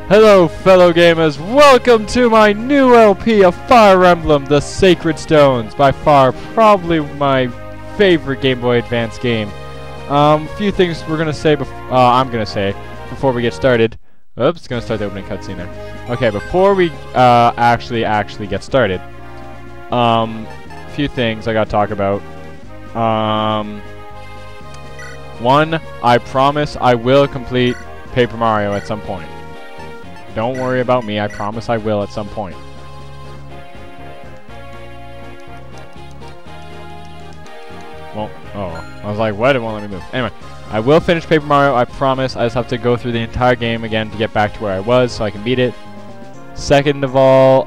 Hello fellow gamers, welcome to my new LP of Fire Emblem, The Sacred Stones. By far, probably my favorite Game Boy Advance game. A few things I'm gonna say before we get started. Oops, gonna start the opening cutscene there. Okay, before we actually get started, a few things I gotta talk about. One, I promise I will complete Paper Mario at some point. Don't worry about me, I promise I will at some point. Well, oh, I was like, what? It won't let me move. Anyway, I will finish Paper Mario, I promise. I just have to go through the entire game again to get back to where I was so I can beat it. Second of all,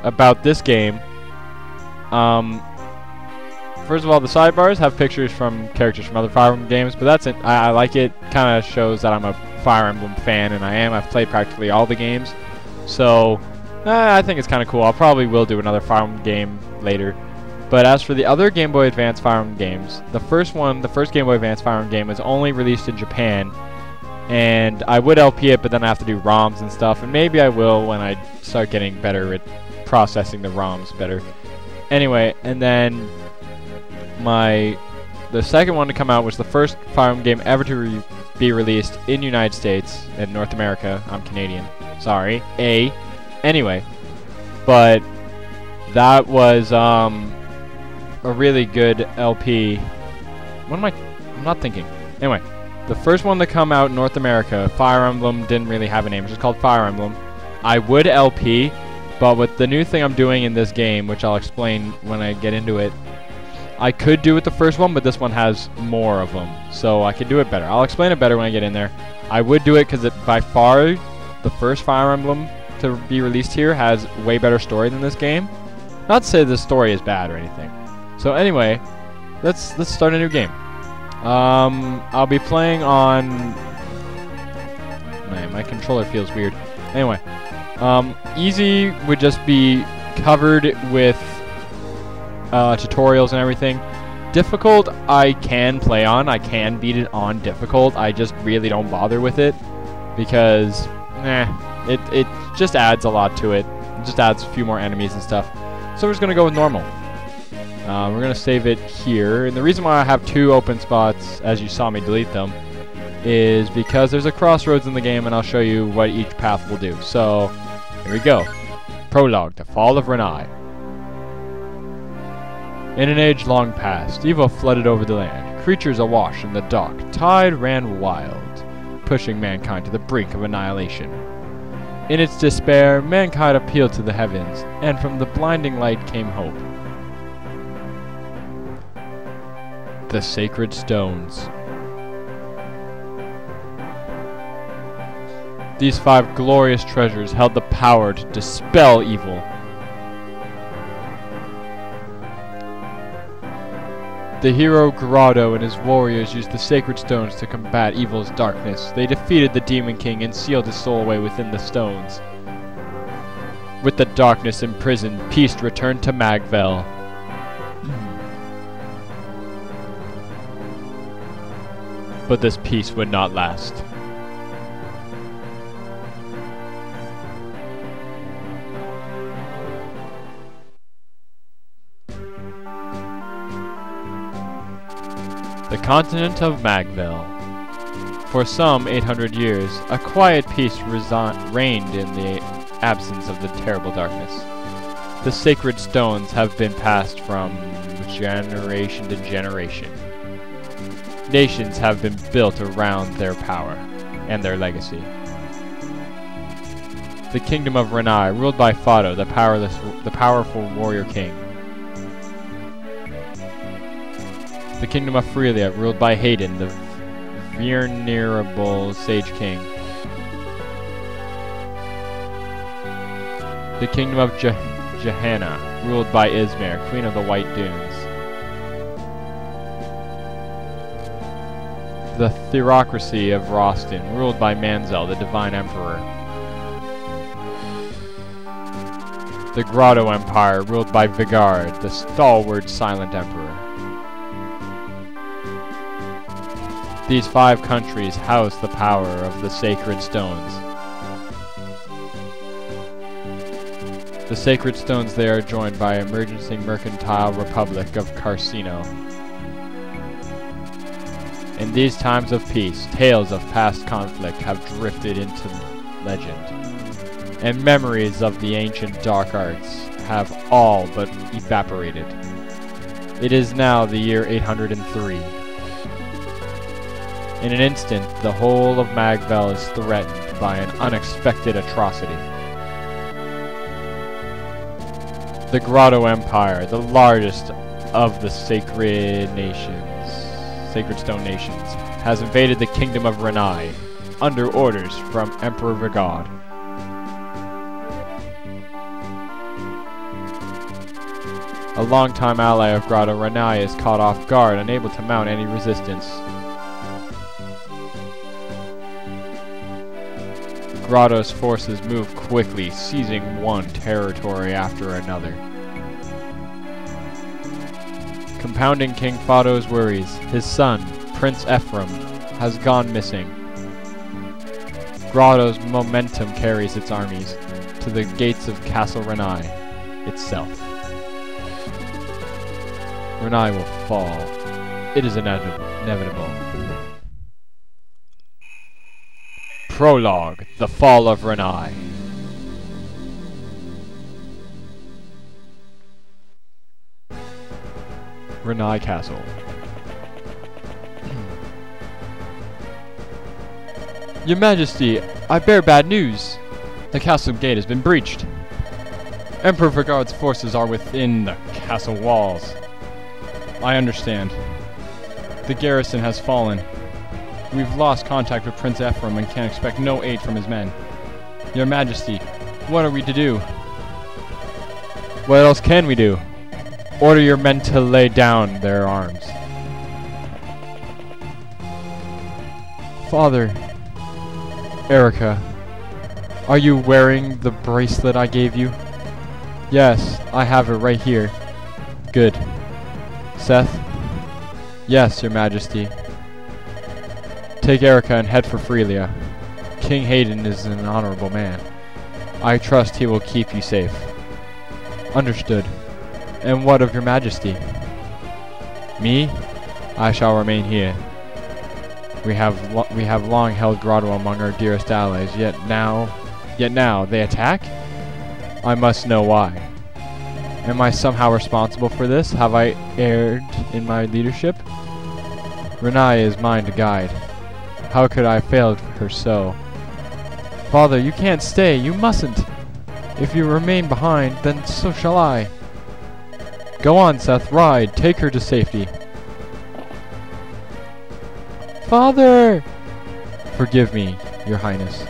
about this game, first of all, the sidebars have pictures from characters from other Fire Emblem games, but that's it. I like it. Kind of shows that I'm a Fire Emblem fan, and I am. I've played practically all the games, so I think it's kind of cool. I'll probably will do another Fire Emblem game later. But as for the other Game Boy Advance Fire Emblem games, the first Game Boy Advance Fire Emblem game was only released in Japan, and I would LP it, but then I have to do ROMs and stuff, and maybe I will when I start getting better at processing the ROMs better. Anyway, and then the second one to come out was the first Fire Emblem game ever to be released in United States and North America. I'm Canadian. Sorry. Anyway, but that was a really good LP. I'm not thinking. Anyway, the first one to come out in North America, Fire Emblem, didn't really have a name. It was just called Fire Emblem. I would LP, but with the new thing I'm doing in this game, which I'll explain when I get into it, I could do it the first one, but this one has more of them, so I could do it better. I'll explain it better when I get in there. I would do it because by far the first Fire Emblem to be released here has way better story than this game. Not to say the story is bad or anything. So anyway, let's start a new game. I'll be playing on. Man, my controller feels weird. Anyway, easy would just be covered with tutorials and everything. Difficult I can play on. I can beat it on difficult. I just really don't bother with it because it just adds a lot to it. It just adds a few more enemies and stuff. So we're just gonna go with normal. We're gonna save it here, and the reason why I have two open spots, as you saw me delete them, is because there's a crossroads in the game, and I'll show you what each path will do. So here we go. Prologue: The Fall of Renai. In an age long past, evil flooded over the land. Creatures awash in the dark, tide ran wild, pushing mankind to the brink of annihilation. In its despair, mankind appealed to the heavens, and from the blinding light came hope. The Sacred Stones. These 5 glorious treasures held the power to dispel evil. The hero Grotto and his warriors used the sacred stones to combat evil's darkness. They defeated the Demon King and sealed his soul away within the stones. With the darkness imprisoned, peace returned to Magvel. But this peace would not last. The continent of Magvel. For some 800 years, a quiet peace reigned in the absence of the terrible darkness. The sacred stones have been passed from generation to generation. Nations have been built around their power and their legacy. The kingdom of Renai, ruled by Fado, the powerful warrior king. The kingdom of Frelia, ruled by Hayden, the venerable sage king. The kingdom of Johanna, ruled by Ismare, queen of the White Dunes. The theocracy of Rostin, ruled by Manzel, the divine emperor. The Grotto Empire, ruled by Vigard, the stalwart silent emperor. These 5 countries house the power of the sacred stones. The sacred stones there are joined by emergency mercantile republic of Carcino. In these times of peace, tales of past conflict have drifted into legend, and memories of the ancient dark arts have all but evaporated. It is now the year 803. In an instant, the whole of Magvel is threatened by an unexpected atrocity. The Grotto Empire, the largest of the sacred stone nations, has invaded the kingdom of Renai, under orders from Emperor Vigod. A longtime ally of Grotto, Renai is caught off guard, unable to mount any resistance. Grotto's forces move quickly, seizing one territory after another. Compounding King Fado's worries, his son, Prince Ephraim, has gone missing. Grotto's momentum carries its armies to the gates of Castle Renai itself. Renai will fall. It is inevitable. Prologue, the fall of Renai. Renai Castle. Your Majesty, I bear bad news. The castle gate has been breached. Emperor Vigod's forces are within the castle walls. I understand. The garrison has fallen. We've lost contact with Prince Ephraim and can expect no aid from his men. Your Majesty, what are we to do? What else can we do? Order your men to lay down their arms. Father, Erica, are you wearing the bracelet I gave you? Yes, I have it right here. Good. Seth? Yes, Your Majesty. Take Erica and head for Frelia. King Hayden is an honorable man. I trust he will keep you safe. Understood. And what of Your Majesty? Me? I shall remain here. We have long held Grotto among our dearest allies, yet now they attack? I must know why. Am I somehow responsible for this? Have I erred in my leadership? Renai is mine to guide. How could I have failed her so? Father, you can't stay. You mustn't. If you remain behind, then so shall I. Go on, Seth. Ride. Take her to safety. Father! Forgive me, Your Highness.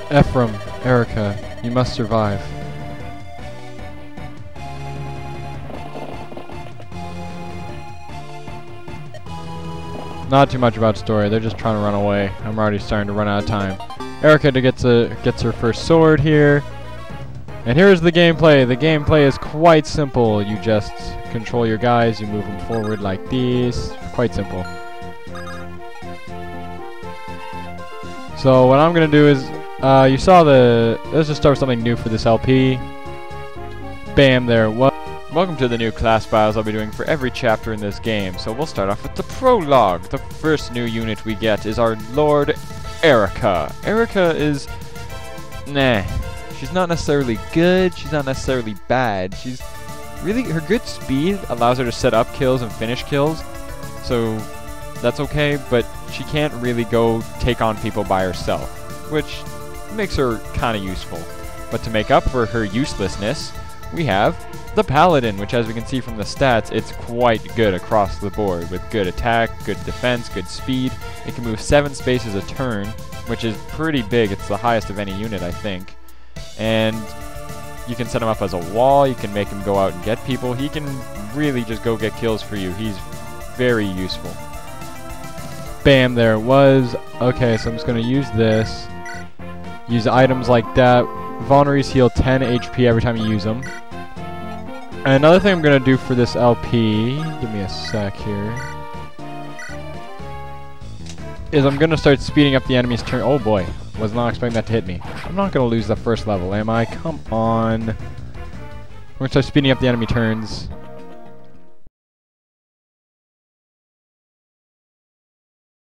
Ephraim, Erica, you must survive. Not too much about story, they're just trying to run away. I'm already starting to run out of time. Erica gets her first sword here. And here's the gameplay. The gameplay is quite simple. You just control your guys, you move them forward like these. Quite simple. So what I'm going to do is, you saw let's just start with something new for this LP. Bam, there. Welcome to the new class bios I'll be doing for every chapter in this game. So we'll start off with the prologue. The first new unit we get is our Lord Erica. Erica is... nah. She's not necessarily good, she's not necessarily bad. She's really... her good speed allows her to set up kills and finish kills. So that's okay, but she can't really go take on people by herself, which makes her kind of useful. But to make up for her uselessness, we have the Paladin, which, as we can see from the stats, it's quite good across the board with good attack, good defense, good speed. It can move 7 spaces a turn, which is pretty big. It's the highest of any unit, I think. And you can set him up as a wall. You can make him go out and get people. He can really just go get kills for you. He's very useful. Bam, there it was. Okay, so I'm just going to use this. Use items like that. Vulneraries heal 10 HP every time you use them. And another thing I'm going to do for this LP, give me a sec here, is I'm going to start speeding up the enemy's turn. Oh boy, was not expecting that to hit me. I'm not going to lose the first level, am I? Come on. I'm going to start speeding up the enemy turns.